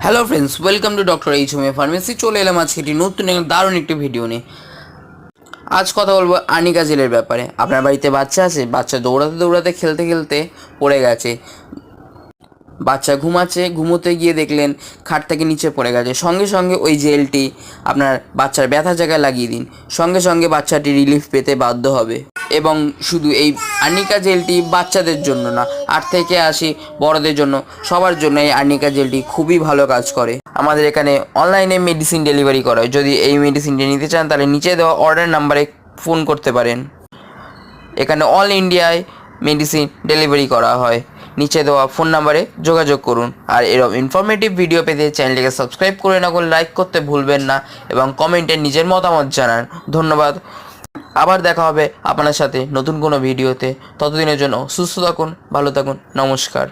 Hello friends, welcome to doctor H homeo pharmacy. চলে এলাম আজকে একটি নতুন দারুণ একটি ভিডিও নিয়ে। আজ কথা বলবো আর্নিকা জেলের ব্যাপারে। আপনার বাড়িতে বাচ্চা আছে, বাচ্চা দৌড়াতে দৌড়াতে খেলতে খেলতে পড়ে গেছে, বাচ্চা ঘুমাচ্ছে, ঘুমোতে গিয়ে দেখলেন খাট থেকে নিচে পড়ে গেছে। সঙ্গে সঙ্গে ওই জেলটি আপনার বাচ্চার ব্যথা জায়গায় লাগিয়ে দিন, সঙ্গে সঙ্গে বাচ্চাটি রিলিফ পেতে বাধ্য হবে। এবং শুধু এই আর্নিকা জেলটি বাচ্চাদের জন্য না, 8 থেকে 80 বড়দের জন্য, সবার জন্য এই আর্নিকা জেলটি খুবই ভালো কাজ করে। আমাদের এখানে অনলাইনে মেডিসিন ডেলিভারি করা হয়। যদি এই মেডিসিনটি নিতে চান তাহলে নিচে দেওয়া অর্ডার নাম্বারে ফোন করতে পারেন। এখানে অল ইন্ডিয়ায় মেডিসিন ডেলিভারি করা হয়। নিচে দেওয়া ফোন নাম্বারে যোগাযোগ করুন। আর এরকম ইনফরমেটিভ ভিডিও পেতে চ্যানেলটিকে সাবস্ক্রাইব করে রাখুন, লাইক করতে ভুলবেন না এবং কমেন্টে নিজের মতামত জানান। ধন্যবাদ। আবার দেখা হবে আপনার সাথে নতুন কোনো ভিডিওতে। ততদিনের জন্য সুস্থ থাকুন, ভালো থাকুন, নমস্কার।